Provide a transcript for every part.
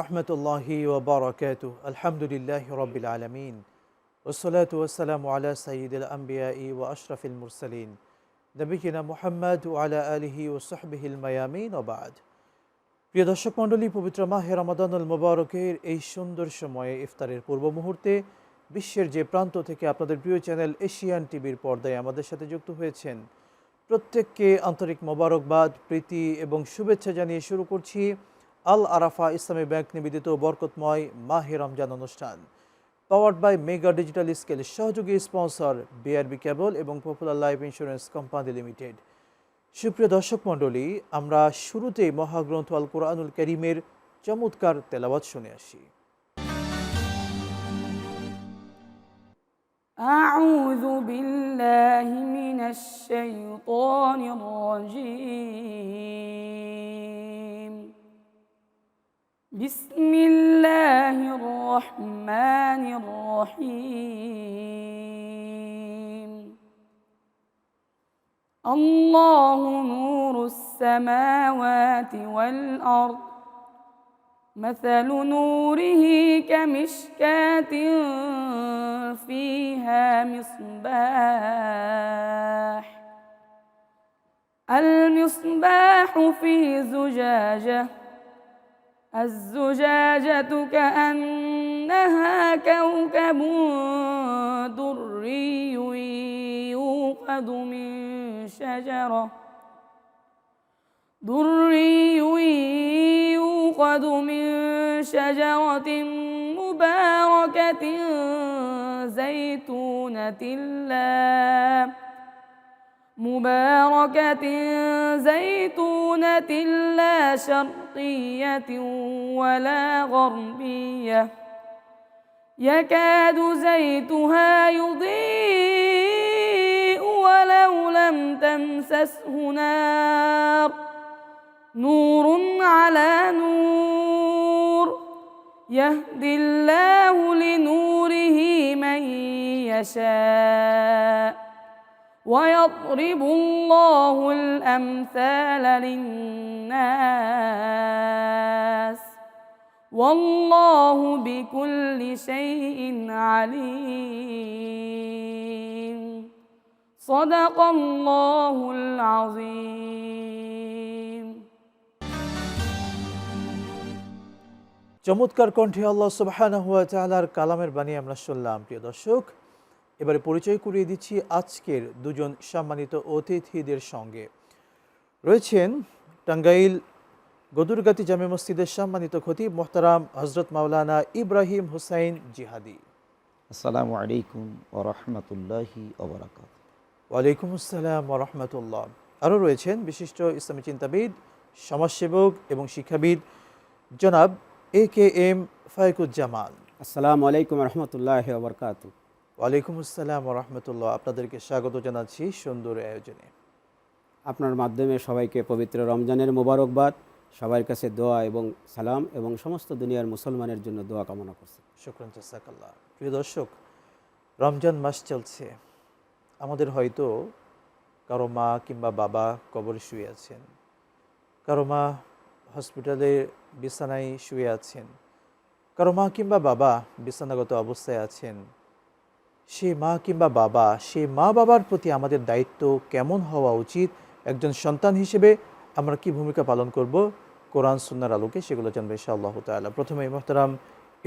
রহমতুল্লাহি ওয়া বারাকাতুহু। আলহামদুলিল্লাহি রাব্বিল আলামিন ওয়াসসালাতু ওয়াসসালামু আলা সাইয়্যিদিল আমবিয়াই ওয়া আশরাফিল মুরসালিন নবিয়িনা মুহাম্মদ ওয়া আলা আলিহি ওয়া সাহবিহিল মায়ামিন ওয়া বা'দ। প্রিয় দর্শক মণ্ডলী, পবিত্র মাহে রমাদানুল মুবারকের এই সুন্দর সময়ে ইফতারের পূর্ব মুহূর্তে বিশ্বের যে প্রান্ত থেকে আপনাদের প্রিয় চ্যানেল এশিয়ান টিভির পর্দায় আমাদের সাথে যুক্ত হয়েছেন, প্রত্যেককে আন্তরিক মোবারকবাদ, প্রীতি এবং শুভেচ্ছা জানিয়ে শুরু করছি আল আরাফা ইসলামী ব্যাংক নিবেদিত বরকতময় মাহে রমজান অনুষ্ঠান, powered by Mega Digital Scale, সহযোগী স্পন্সর বিআরবি কেবল এবং Popular Life Insurance Company Limited. সুপ্রিয় দর্শক মণ্ডলী, আমরা শুরুতেই মহাগ্রন্থ আল কোরআনুল কারীমের চমৎকার তেলাওয়াত শুনে আসি। আউযু বিল্লাহি মিনাশ শাইতানির রাজীম। বিসমিল্লাহির রহমানির রহিম। আল্লাহু নূরুস সামাওয়াতি ওয়াল আরদ। مثل نوره كمشكاة فيها مصباح. المصباح في زجاجة. الزجاجة كأنها كوكب دري يوقد من شجرة مباركة زيتونة لا شرقية ولا غربية يكاد زيتها يضيء ولو لم تمسسه نار نور على نور يهدي الله لنوره من يشاء ويضرب الله الأمثال للناس والله بكل شيء عليم. صدق الله العظيم. চমৎকার কণ্ঠে আল্লাহ সুবহানাহু ওয়া তাআলার কালামের বাণী আমরা শুনলাম। প্রিয় দর্শক, এবারে পরিচয় করিয়ে দিচ্ছি আজকের দুজন সম্মানিত অতিথিদের সঙ্গে। রয়েছেন টাঙ্গাইল গদুরগাতি জামে মসজিদের সম্মানিত খতিব মোহতারাম হজরত মাওলানা ইব্রাহিম হুসাইন জিহাদি। আসসালামু আলাইকুম ওয়া রাহমাতুল্লাহি ওয়া বারাকাতুহু। ওয়ালাইকুম আসসালাম ওয়া রাহমাতুল্লাহ। আরও রয়েছেন বিশিষ্ট ইসলামী চিন্তাবিদ, সমাজসেবক এবং শিক্ষাবিদ জনাব AKM ফায়েকুজ্জামান। আসসালামু আলাইকুম রহমতুল্লাহি ওয়া বারাকাতুহু। ওয়ালাইকুম আসসালাম ওয়া রাহমাতুল্লাহ। আপনাদেরকে স্বাগত জানাচ্ছি সুন্দর আয়োজনে। আপনার মাধ্যমে সবাইকে পবিত্র রমজানের মোবারকবাদ, সবার কাছে দোয়া এবং সালাম এবং সমস্ত দুনিয়ার মুসলমানের জন্য দোয়া কামনা করছি। শুকরান জাযাকাল্লাহ। প্রিয় দর্শক, রমজান মাস চলছে। আমাদের হয়তো কারো মা কিংবা বাবা কবরে শুয়ে আছেন, কারো মা হসপিটালে বিছানায় শুয়ে আছেন, কারো মা কিংবা বাবা বিছানাগত অবস্থায় আছেন। সেই মা কিংবা বাবা, সেই মা বাবার প্রতি আমাদের দায়িত্ব কেমন হওয়া উচিত, একজন সন্তান হিসেবে আমরা কি ভূমিকা পালন করব কোরআন সুন্নাহর আলোকে, সেগুলো জানবো ইনশাআল্লাহ তাআলা। প্রথমে মোহতারাম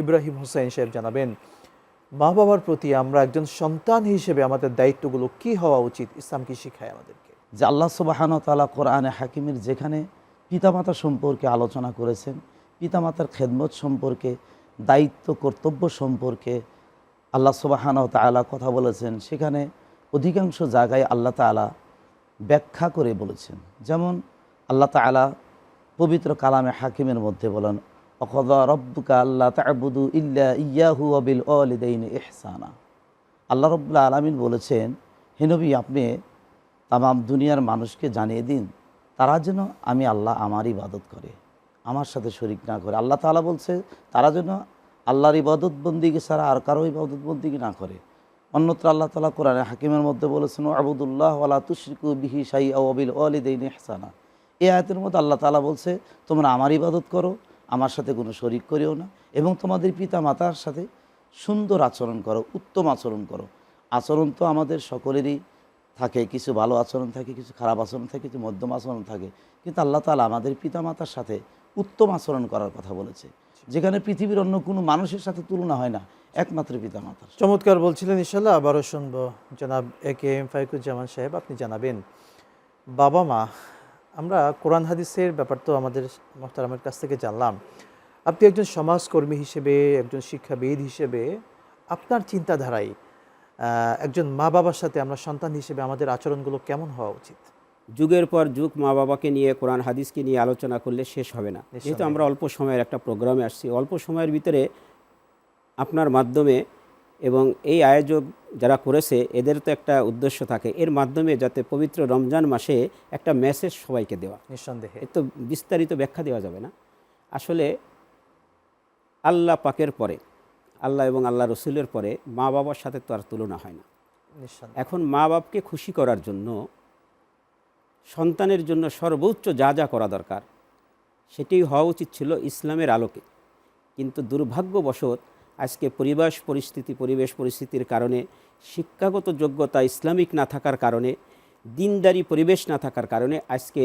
ইব্রাহিম হুসাইন সাহেব জানাবেন, মা বাবার প্রতি আমরা একজন সন্তান হিসেবে আমাদের দায়িত্বগুলো কি হওয়া উচিত, ইসলাম কি শিখায় আমাদেরকে? যে আল্লাহ সুবহানাহু ওয়া তাআলা কোরআনে হাকিমের যেখানে পিতামাতা সম্পর্কে আলোচনা করেছেন, পিতামাতার খেদমত সম্পর্কে, দায়িত্ব কর্তব্য সম্পর্কে আল্লাহ সুবহানাহু ওয়া তাআলা কথা বলেছেন, সেখানে অধিকাংশ জায়গায় আল্লাহ তাআলা ব্যাখ্যা করে বলেছেন। যেমন আল্লাহ তাআলা পবিত্র কালামে হাকিমের মধ্যে বলেন, ওয়াকাযা রাব্বুকা আল্লা তা'বুদু ইল্লা ইয়্যাহু ওয়া বিল ওয়ালিদাইনি ইহসানা। আল্লাহ রাব্বুল আলামিন বলেছেন, হে নবী, আপনি তামাম দুনিয়ার মানুষকে জানিয়ে দিন তারা যেন আমি আল্লাহ আমার ইবাদত করে, আমার সাথে শরিক না করে। আল্লাহ তাআলা বলছে তারা যেন আল্লাহর ইবাদত বন্দিগি ছাড়া আর কারো ইবাদত বন্দিগি না করে। অন্যত্র আল্লাহ তাআলা কোরআনে হাকিমের মধ্যে বলেছেন, আবুদুল্লাহ ওয়ালা তুশরিকু বিহি শাইআ ওয়া বিল ওয়ালিদাইনি ইহসানা। এই আয়াতের মধ্যে আল্লাহ তাআলা বলছে তোমরা আমার ইবাদত করো আমার সাথে কোনো শরিক করিও না, এবং তোমাদের পিতা মাতার সাথে সুন্দর আচরণ করো, উত্তম আচরণ করো। আচরণ তো আমাদের সকলেরই থাকে, কিছু ভালো আচরণ থাকে, কিছু খারাপ আচরণ থাকে, কিছু মধ্যম আচরণ থাকে, কিন্তু আল্লাহ তাআলা আমাদের পিতা মাতার সাথে উত্তম আচরণ করার কথা বলেছে, যেখানে পৃথিবীর অন্য কোনো মানুষের সাথে তুলনা হয় না, একমাত্র পিতা মাতার। চমৎকার বলছিলেন, ইনশাল্লাহ আবারও শুনবো। জনাব AK ফাইকুজ্জামান সাহেব, আপনি জানাবেন বাবা মা, আমরা কোরআন হাদিসের ব্যাপার তো আমাদের মোহতারামের কাছ থেকে জানলাম, আপনি একজন সমাজকর্মী হিসেবে, একজন শিক্ষাবিদ হিসেবে আপনার চিন্তাধারায় একজন মা বাবার সাথে আমরা সন্তান হিসেবে আমাদের আচরণগুলো কেমন হওয়া উচিত? যুগের পর যুগ মা বাবাকে নিয়ে, কোরআন হাদিসকে নিয়ে আলোচনা করলে শেষ হবে না। যেহেতু আমরা অল্প সময়ের একটা প্রোগ্রামে আসছি, অল্প সময়ের ভিতরে আপনার মাধ্যমে এবং এই আয়োজক যারা করেছে এদের তো একটা উদ্দেশ্য থাকে, এর মাধ্যমে যাতে পবিত্র রমজান মাসে একটা মেসেজ সবাইকে দেওয়া। নিঃসন্দেহে এর তো বিস্তারিত ব্যাখ্যা দেওয়া যাবে না। আসলে আল্লাহ পাকের পরে, আল্লাহ এবং আল্লাহ রসুলের পরে মা বাবার সাথে তো আর তুলনা হয় না। নিঃসন্দেহে এখন মা বাপকে খুশি করার জন্য, সন্তানের জন্য সর্বোচ্চ যা যা করা দরকার সেটাই হওয়া উচিত ছিল ইসলামের আলোকে। কিন্তু দুর্ভাগ্যবশত আজকে পরিবেশ পরিস্থিতির কারণে, শিক্ষাগত যোগ্যতা ইসলামিক না থাকার কারণে, দিনদারি পরিবেশ না থাকার কারণে আজকে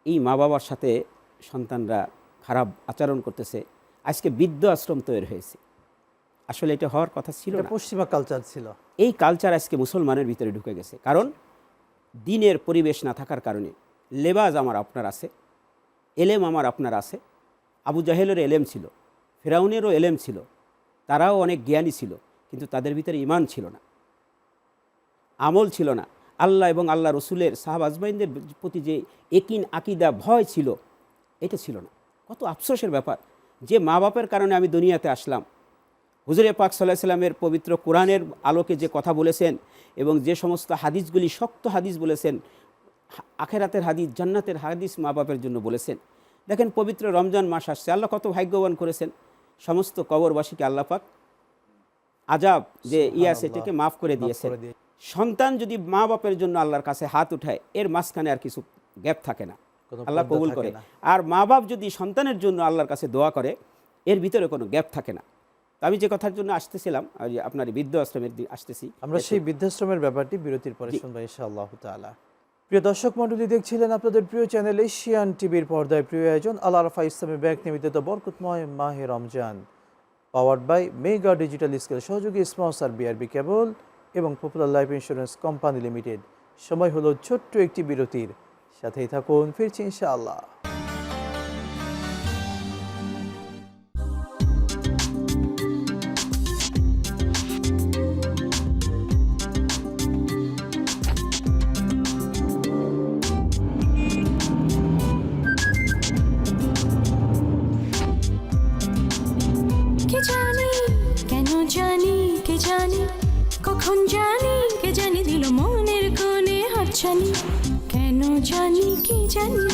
এই মা বাবার সাথে সন্তানরা খারাপ আচরণ করতেছে। আজকে বৃদ্ধ আশ্রম তৈরি হয়েছে। আসলে এটা হওয়ার কথা ছিল না। পশ্চিমা কালচার ছিল। এই কালচার আজকে মুসলমানের ভিতরে ঢুকে গেছে, কারণ দিনের পরিবেশ না থাকার কারণে। লেবাজ আমার আপনার আছে, এলেম আমার আপনার আছে। আবু জাহেলের এলেম ছিল, ফেরাউনেরও এলেম ছিল, তারাও অনেক জ্ঞানী ছিল, কিন্তু তাদের ভিতরে ঈমান ছিল না, আমল ছিল না। আল্লাহ এবং আল্লাহ রসুলের সাহাবা আজমাইনদের প্রতি যে একিন আকিদা ভয় ছিল, এটা ছিল না। কত আফসোসের ব্যাপার যে মা বাপের কারণে আমি দুনিয়াতে আসলাম। হুজুরে পাক সাল্লাল্লাহু আলাইহি সাল্লামের পবিত্র কোরআনের আলোকে যে কথা বলেছেন এবং যে সমস্ত হাদিসগুলি শক্ত হাদিস বলেছেন, আখেরাতের হাদিস, জান্নাতের হাদিস মা বাপের জন্য বলেছেন। দেখেন পবিত্র রমজান মাস আসছে, আল্লাহ কত ভাগ্যবান করেছেন। সমস্ত কবরবাসীকে আল্লাহ পাক আজাব যে এটাকে মাফ করে দিয়েছেন। সন্তান যদি মা বাপের জন্য আল্লাহর কাছে হাত উঠায়, এর মাঝখানে আর কিছু গ্যাপ থাকে না, আল্লাহ কবুল করে। আর মা বাপ যদি সন্তানের জন্য আল্লাহর কাছে দোয়া করে, এর ভিতরে কোনো গ্যাপ থাকে না। আমি যে কথার জন্য আসতেছিলাম, আপনার বৃদ্ধ আশ্রমের আসতেছি, আমরা সেই বৃদ্ধাশ্রমের ব্যাপারটি বিরতির পরে শুনবো ইনশাআল্লাহ তাআলা। প্রিয় দর্শক মণ্ডলী, দেখছিলেন আপনাদের প্রিয় চ্যানেল এশিয়ান টিভির পর্দায় প্রিয় আয়োজন আল আরাফা ইসলামী ব্যাংক নিবেদিত বরকতময় মাহে Ramzan, powered by Mega Digital Scale, সহযোগী স্পন্সর বিআরবি কেবল এবং Popular Life Insurance Company Limited. সময় হলো ছোট্ট একটি বিরতির, সাথেই থাকুন, ফিরছি ইনশাআল্লাহ। কখন জানি, কে জানি দিল মনের কোণে হাতছানি, কেন জানি কি জানি।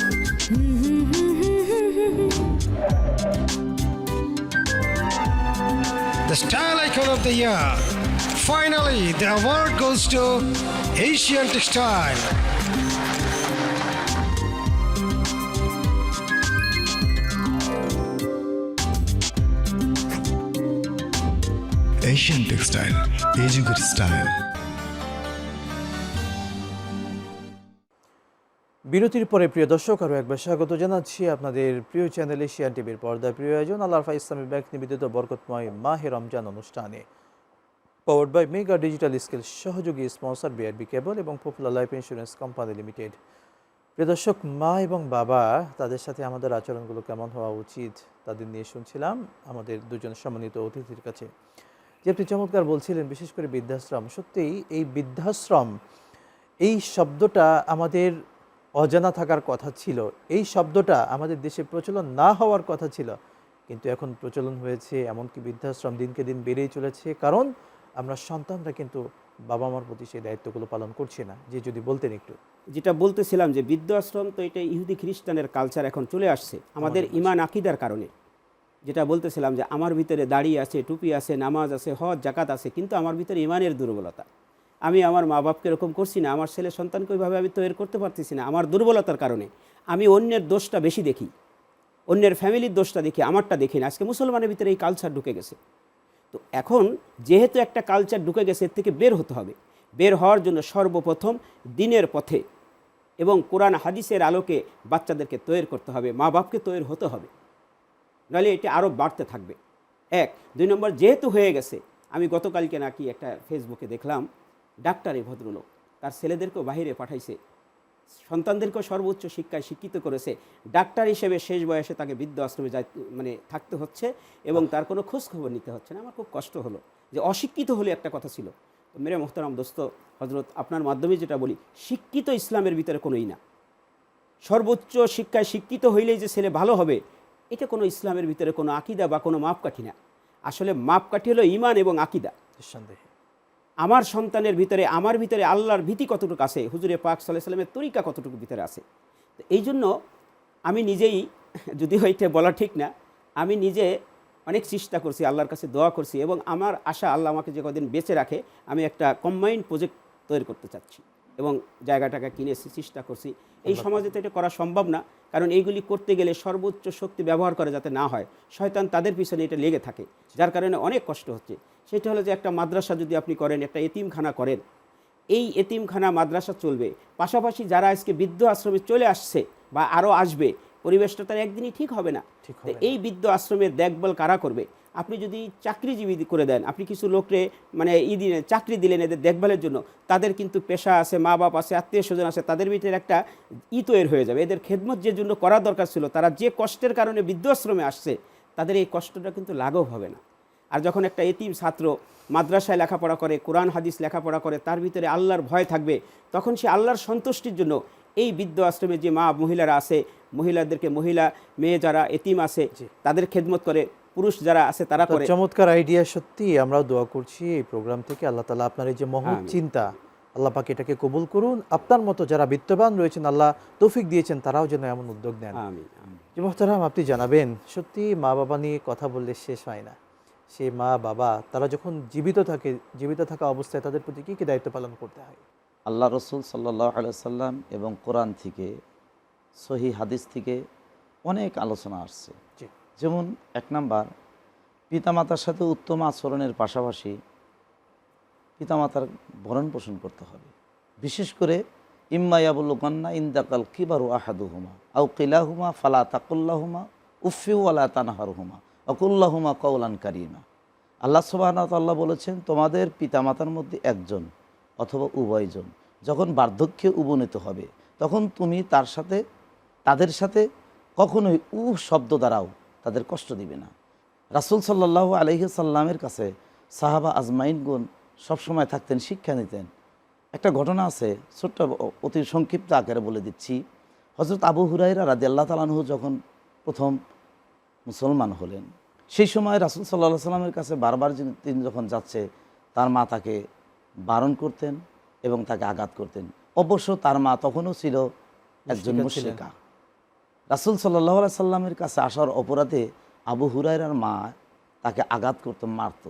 The Style Icon of the Year. Finally, the award goes to Asian Textile. Asian Textile, Ajugar Style. বিরতির পরে প্রিয় দর্শক আরও একবার স্বাগত জানাচ্ছি আপনাদের প্রিয় চ্যানেল এশিয়ান টিভির পর্দায় প্রিয় আয়োজন আল আরাফা ইসলামী ব্যাংক নিবেদিত বরকতময় মাহে রমজান অনুষ্ঠানে, powered by Mega Digital Scale, সহযোগী স্পন্সর বিআরবি কেবল এবং Popular Life Insurance Company Limited. প্রিয় দর্শক, মা এবং বাবা তাদের সাথে আমাদের আচরণগুলো কেমন হওয়া উচিত তাদের নিয়ে শুনছিলাম আমাদের দুজন সম্মানিত অতিথির কাছে। যে আপনি চমৎকার বলছিলেন, বিশেষ করে বৃদ্ধাশ্রম। সত্যিই এই বৃদ্ধাশ্রম, এই শব্দটা আমাদের অজানা থাকার কথা ছিল, এই শব্দটা আমাদের দেশে প্রচলন না হওয়ার কথা ছিল, কিন্তু এখন প্রচলন হয়েছে। এমনকি বৃদ্ধাশ্রম দিনকে দিন বেড়েই চলেছে, কারণ আমরা সন্তানরা কিন্তু বাবা মার প্রতি সেই দায়িত্বগুলো পালন করছি না। যে যদি বলতেন একটু। যেটা বলতেছিলাম যে বৃদ্ধাশ্রম তো এটা ইহুদি খ্রিস্টানের কালচার এখন চলে আসছে আমাদের ঈমান আকীদার কারণে। যেটা বলতেছিলাম যে আমার ভিতরে দাড়ি আছে, টুপি আছে, নামাজ আছে, হজ জাকাত আছে, কিন্তু আমার ভিতরে ঈমানের দুর্বলতা। আমি আমার মা বাপকে এরকম করছি না, আমার ছেলে সন্তানকে ওইভাবে আমি তৈরি করতে পারতেছি না। আমার দুর্বলতার কারণে আমি অন্যের দোষটা বেশি দেখি। অন্যের ফ্যামিলির দোষটা দেখি, আমারটা দেখি না। আজকে মুসলমানের ভিতরে এই কালচার ঢুকে গেছে। তো এখন যেহেতু একটা কালচার ঢুকে গেছে, এর থেকে বের হতে হবে। বের হওয়ার জন্য সর্বপ্রথম দিনের পথে এবং কোরআন হাদিসের আলোকে বাচ্চাদেরকে তৈরি করতে হবে, মা বাপকে তৈরি হতে হবে, নাহলে এটি আরও বাড়তে থাকবে। 1 2 নম্বর, যেহেতু হয়ে গেছে, আমি গতকালকে নাকি একটা ফেসবুকে দেখলাম, ডাক্তার এই ভদ্রলোক তার ছেলেদেরকেও বাহিরে পাঠাইছে, সন্তানদেরকেও সর্বোচ্চ শিক্ষায় শিক্ষিত করেছে। ডাক্তার হিসেবে শেষ বয়সে তাকে বৃদ্ধ আশ্রমে মানে থাকতে হচ্ছে এবং তার কোনো খোঁজখবর নিতে হচ্ছে না। আমার খুব কষ্ট হলো যে অশিক্ষিত হলে একটা কথা ছিল। তো মেরে মোহতারাম দোস্ত হজরত, আপনার মাধ্যমে যেটা বলি, শিক্ষিত ইসলামের ভিতরে কোনোই না। সর্বোচ্চ শিক্ষায় শিক্ষিত হইলেই যে ছেলে ভালো হবে, এটা কোনো ইসলামের ভিতরে কোনো আকিদা বা কোনো মাপকাঠি না। আসলে মাপকাঠি হলো ঈমান এবং আকিদা। নিঃসন্দেহে আমার সন্তানের ভিতরে, আমার ভিতরে আল্লাহর ভীতি কতটুকু আছে, হুজুরে পাক সাল্লাল্লাহু আলাইহি সাল্লামের তরিকা কতটুকু ভিতরে আছে। তো এই জন্য আমি নিজেই, যদিও এটা বলা ঠিক না, আমি নিজে অনেক চেষ্টা করছি, আল্লাহর কাছে দোয়া করছি, এবং আমার আশা আল্লাহ আমাকে যে কদিন বেঁচে রাখে, আমি একটা কম্বাইন্ড প্রজেক্ট তৈরি করতে চাচ্ছি এবং জায়গাটাকে কিনেছি, চেষ্টা করছি। এই সমাজে তো এটা করা সম্ভব না, কারণ এইগুলি করতে গেলে সর্বোচ্চ শক্তি ব্যবহার করে যাতে না হয়, শয়তান তাদের পিছনে এটা লেগে থাকে, যার কারণে অনেক কষ্ট হচ্ছে। সেটা হলো যে একটা মাদ্রাসা যদি আপনি করেন, একটা এতিমখানা করেন, এই এতিমখানা মাদ্রাসা চলবে, পাশাপাশি যারা আজকে বৃদ্ধ আশ্রমে চলে আসছে বা আরও আসবে, পরিবেশটা তার একদিনই ঠিক হবে না। এই বৃদ্ধ আশ্রমের দেখভাল কারা করবে? আপনি যদি চাকরিজীবী করে দেন, আপনি কিছু লোকরে মানে চাকরি দিলেন এদের দেখভালের জন্য, তাদের কিন্তু পেশা আছে, মা বাপ আছে, আত্মীয় স্বজন আছে, তাদের ভিতরে একটা তৈরি হয়ে যাবে। এদের খেদমত যে জন্য করা দরকার ছিল, তারা যে কষ্টের কারণে বৃদ্ধাশ্রমে আসছে, তাদের এই কষ্টটা কিন্তু লাঘব হবে না। আর যখন একটা এতিম ছাত্র মাদ্রাসায় লেখাপড়া করে, কোরআন হাদিস লেখাপড়া করে, তার ভিতরে আল্লাহর ভয় থাকবে, তখন সে আল্লাহর সন্তুষ্টির জন্য এই বৃদ্ধ আশ্রমে যে মহিলারা আছে, মহিলাদেরকে, মেয়ে যারা এতিম আছে তাদের খেদমত করে, পুরুষ যারা আছে তারা করে। চমৎকার আইডিয়া, সত্যি আমরাও দোয়া করছি এই প্রোগ্রাম থেকে আল্লাহ তাআলা আপনার এই যে মহৎ চিন্তা, আল্লাহ পাক এটাকে কবুল করুন। আপনার মতো যারা বিত্তবান রয়েছেন, আল্লাহ তৌফিক দিয়েছেন, তারাও যেন এমন উদ্যোগ নেন। আমিন। যে মোহতারাম, আপনি জানাবেন, সত্যি মা বাবা নিয়ে কথা বললে শেষ হয় না। সেই মা বাবা তারা যখন জীবিত থাকা অবস্থায় তাদের প্রতি কী কী দায়িত্ব পালন করতে হয়? আল্লাহ রসুল সাল্লাল্লাহু আলাইহি সাল্লাম এবং কোরআন থেকে, সহি হাদিস থেকে অনেক আলোচনা আসছে। যেমন 1 নাম্বার, পিতামাতার সাথে উত্তম আচরণের পাশাপাশি পিতামাতার ভরণ পোষণ করতে হবে। বিশেষ করে ইম্মা ইয়াবলুগান্না ইনদাকাল কিবারু আহাদুহুমা আও কিলাহুমা ফালা তাকুল্লাহুমা উফফি ওয়ালা তানহারহুমা ওয়াকুল্লাহুমা কওলান কারীমা। আল্লাহ সুবহানাহু ওয়া তাআলা বলেছেন, তোমাদের পিতামাতার মধ্যে একজন অথবা উভয়জন যখন বার্ধক্যে উপনীত হবে, তখন তুমি তাদের সাথে কখনোই শব্দ দ্বারাও তাদের কষ্ট দিবে না। রাসূল সাল্লাল্লাহু আলাইহি সাল্লামের কাছে সাহাবা আজমাইনগণ সবসময় থাকতেন, শিক্ষা নিতেন। একটা ঘটনা আছে, ছোট্ট অতি সংক্ষিপ্ত আকারে বলে দিচ্ছি। হযরত আবু হুরায়রা রাদিয়াল্লাহু তাআলা আনহু যখন প্রথম মুসলমান হলেন, সেই সময় রাসূল সাল্লাল্লাহু আলাইহি সাল্লামের কাছে বারবার তিনি যখন যাচ্ছে, তার মা তাকে বারণ করতেন এবং তাকে আঘাত করতেন। অবশ্য তার মা তখনও ছিল একজন মুশরিকা। রাসূল সাল্লাল্লাহু আলাইহি সাল্লামের কাছে আসার অপরাধে আবু হুরায়রার মা তাকে আঘাত করত, মারত।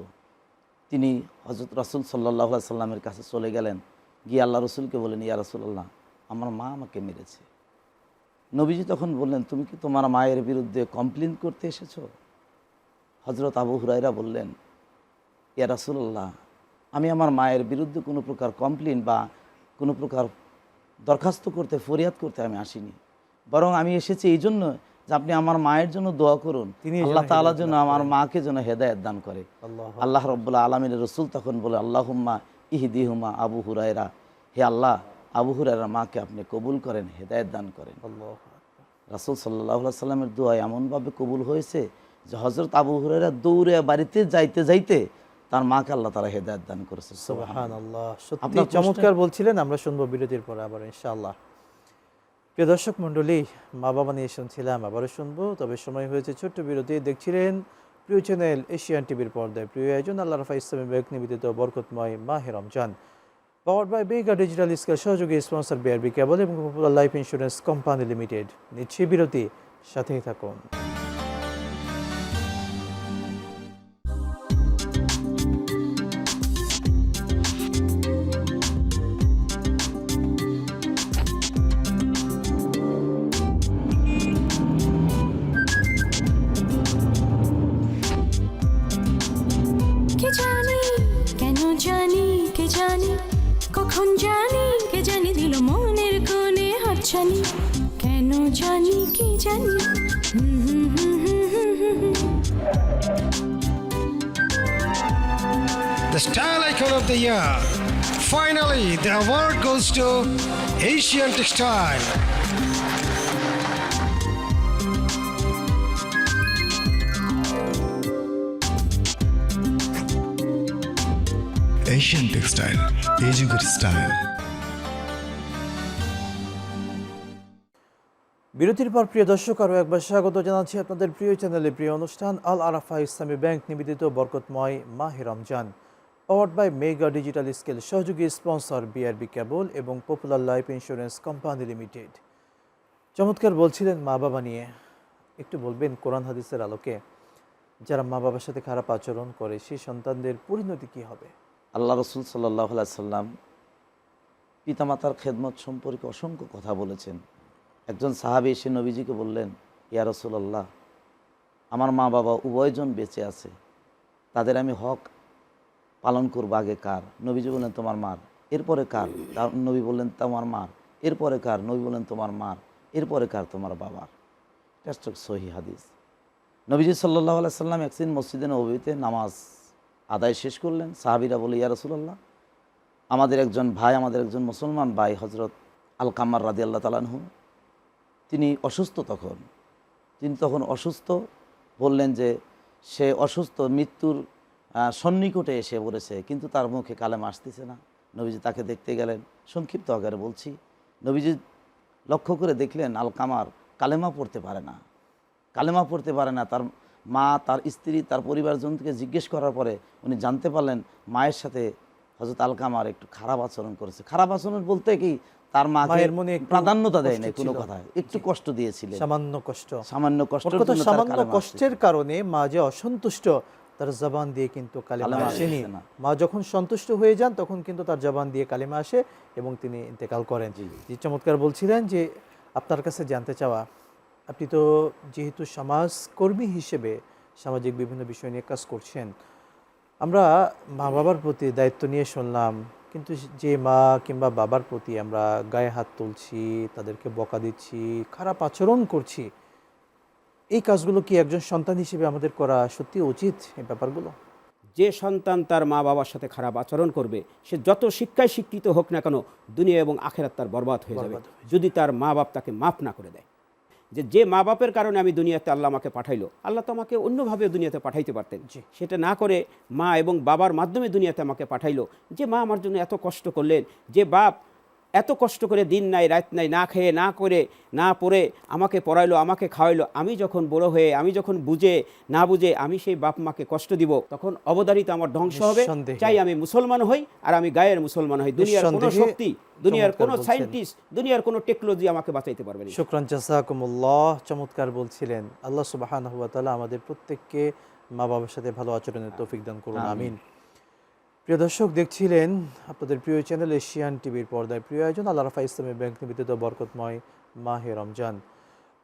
তিনি হযরত রাসূল সাল্লাল্লাহু আলাইহি সাল্লামের কাছে চলে গেলেন, গিয়ে আল্লাহ রসুলকে বলেন, ইয়া রাসূলুল্লাহ, আমার মা আমাকে মেরেছে। নবীজি তখন বললেন, তুমি কি তোমার মায়ের বিরুদ্ধে কমপ্লেন করতে এসেছো? হযরত আবু হুরায়রা বললেন, ইয়া রাসূলুল্লাহ, আমি আমার মায়ের বিরুদ্ধে কোনো প্রকার কমপ্লেন বা কোনো প্রকার দরখাস্ত করতে, ফরিয়াদ করতে আমি আসিনি, বরং আমি এসেছি এই জন্য যে আপনি আমার মায়ের জন্য দোয়া করুন, আল্লাহ তাআলা যেন আমার মাকে যেন হেদায়েত দান করে। আল্লাহ রাব্বুল আলামিনের রাসূল তখন বলে, আল্লাহুম্মা ইহদিহুমা আবু হুরায়রা, হে আল্লাহ, আবু হুরায়রার মাকে আপনি কবুল করেন, হেদায়েত দান করেন। রাসূল সাল্লাল্লাহু আলাইহি সাল্লামের দোয়া এমনভাবে কবুল হয়েছে যে হযরত আবু হুরায়রা দৌড়ে বাড়িতে যাইতে যাইতে তার মাকে আল্লাহ তাআলা হেদায়েত দান করেছে। সুবহানাল্লাহ, সত্যি চমৎকার বলছিলেন। আমরা শুনবো বিরতির পরে আবার ইনশাআল্লাহ। প্রিয় দর্শক মণ্ডলী, মা বাবা নিয়ে শুনছিলাম, আবারও শুনবো, তবে সময় হয়েছে ছোট্ট বিরতি। দেখছিলেন প্রিয় চ্যানেল এশিয়ান টিভির পর্দায় প্রিয় আয়োজন আল্লাহ রাফা ইসলামী ব্যাংক নিবেদিত বরকতময় মাহে Ramzan, powered by Mega Digital Scale, সহযোগী স্পন্সর বিআরবি কেবল এবং Popular Life Insurance Company Limited. নিচ্ছি বিরতি, সাথেই থাকুন। জানি কি জানি The Style Icon of the Year. Finally, the award goes to Asian Textile. Asian Textile, এই যুগের স্টাইল। বিরতির পর প্রিয় দর্শক আরও একবার স্বাগত জানাচ্ছি আপনাদের প্রিয় চ্যানেলে প্রিয় অনুষ্ঠান আল আরাফা ইসলামী ব্যাংক নিবেদিত বরকতময় মাহে Ramzan, powered by Mega Digital Scale, সহযোগী স্পন্সর বিআরবি কেবল এবং Popular Life Insurance Company Limited. চমৎকার বলছিলেন মা বাবা নিয়ে, একটু বলবেন কোরআন হাদিসের আলোকে যারা মা বাবার সাথে খারাপ আচরণ করে সেই সন্তানদের পরিণতি কী হবে? আল্লাহ রসুল সাল্লাহ সাল্লাম পিতামাতার খেদমত সম্পর্কে অসংখ্য কথা বলেছেন। একজন সাহাবী এসে নবীজিকে বললেন, ইয়া রাসূলুল্লাহ, আমার মা বাবা উভয়জন বেঁচে আছে, তাদের আমি হক পালন করবো, আগে কার? নবীজি বললেন তোমার মার। এরপরে কার? নবী বললেন তোমার মার। এরপরে কার? নবী বললেন তোমার মার। এরপরে কার? তোমার বাবার। এটা সহিহ হাদিস। নবীজি সাল্লাল্লাহু আলাইহি সাল্লাম একদিন মসজিদে নববীতে নামাজ আদায় শেষ করলেন। সাহাবীরা বলে, ইয়া রাসূলুল্লাহ, আমাদের একজন ভাই, আমাদের একজন মুসলমান ভাই হযরত আলকামার রাদিয়াল্লাহু তাআলা আনহু, তিনি অসুস্থ। তিনি তখন অসুস্থ, বললেন যে সে অসুস্থ, মৃত্যুর সন্নিকটে এসে পড়েছে, কিন্তু তার মুখে কালেমা আসতেছে না। নবীজি তাকে দেখতে গেলেন। সংক্ষিপ্ত আকারে বলছি, নবীজি লক্ষ্য করে দেখলেন আলকামার কালেমা পড়তে পারে না। তার মা, তার স্ত্রী, তার পরিবারজন থেকে জিজ্ঞেস করার পরে উনি জানতে পারলেন মায়ের সাথে হযরত আলকামার একটু খারাপ আচরণ করেছে। খারাপ আচরণ বলতে কি, তার মাকে প্রাধান্যতা দেয় না, কোনো কথায় একটু কষ্ট দিয়েছিলেন, সামান্য কষ্টের কারণে মা যে অসন্তুষ্ট, তার জবান দিয়ে কিন্তু কালেমা আসেনি। মা যখন সন্তুষ্ট হয়ে যান তখন কিন্তু তার জবান দিয়ে কালেমা আসে এবং তিনি ইন্তেকাল করেন। জি, চমৎকার বলছিলেন যে আপনার কাছে জানতে চাওয়া, আপনি তো যেহেতু সমাজকর্মী হিসেবে সামাজিক বিভিন্ন বিষয় নিয়ে কাজ করছেন, আমরা মা বাবার প্রতি দায়িত্ব নিয়ে শুনলাম, কিন্তু যে মা কিংবা বাবার প্রতি আমরা গায়ে হাত তুলছি, তাদেরকে বকা দিচ্ছি, খারাপ আচরণ করছি, এই কাজগুলো কি একজন সন্তান হিসেবে আমাদের করা সত্যি উচিত? এই ব্যাপারগুলো, যে সন্তান তার মা বাবার সাথে খারাপ আচরণ করবে, সে যত শিক্ষায় শিক্ষিত হোক না কেন, দুনিয়া এবং আখেরাত তার বরবাদ হয়ে যাবে যদি তার মা বাপ তাকে মাফ না করে দেয়। যে মা বাপের কারণে আমি দুনিয়াতে আল্লাহ আমাকে পাঠাইলো, আল্লাহ তো আমাকে অন্যভাবে দুনিয়াতে পাঠাইতে পারতেন, সেটা না করে মা এবং বাবার মাধ্যমে দুনিয়াতে আমাকে পাঠাইলো। যে মা আমার জন্য এত কষ্ট করলেন, যে বাপ এত কষ্ট করে দিন নাই রাত নাই না খেয়ে না করে না পড়ে আমাকে পড়াইলো, আমাকে খাওয়াইলো, আমি যখন বড় হয়ে, আমি যখন বুঝে না বুঝে আমি সেই বাপ মাকে কষ্ট দিব, তখন অবধারিত আমার ধ্বংস হবে। চাই আমি মুসলমান হই আর আমি গায়ের মুসলমান হই, দুনিয়ার কোনো শক্তি, দুনিয়ার কোনো সায়েন্টিস্ট, দুনিয়ার কোনো টেকনোলজি আমাকে বাঁচাইতে পারবে না। শুকরান, জাযাকুমুল্লাহ। চমৎকার বলছিলেন। আল্লাহ সুবহানাহু ওয়া তাআলা আমাদের প্রত্যেককে মা বাবার সাথে ভালো আচরণের তৌফিক দান করুন, আমিন। প্রিয় দর্শক, দেখছিলেন আপনাদের প্রিয় চ্যানেল এশিয়ান টিভির পর্দায় প্রিয় আয়োজন আল আরাফা ইসলামী ব্যাংক নিবেদিত বরকতময় মাহে Ramzan,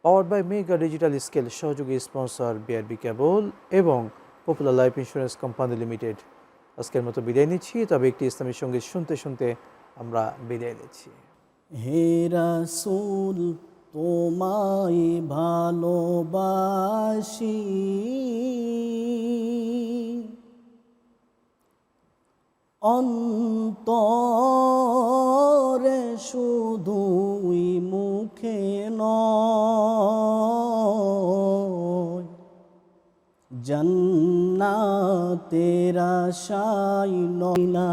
powered by Mega Digital Scale, সহযোগী স্পন্সর বিআরবি কেবল এবং Popular Life Insurance Company Limited. আজকের মতো বিদায় নিচ্ছি, তবে একটি ইসলামী সঙ্গীত শুনতে শুনতে আমরা বিদায় নিচ্ছি। হে রাসূল, তোমায় ভালোবাসি, অন্তরে শুধুই মুখে নয়, জান্নাতের আশায় নয় না।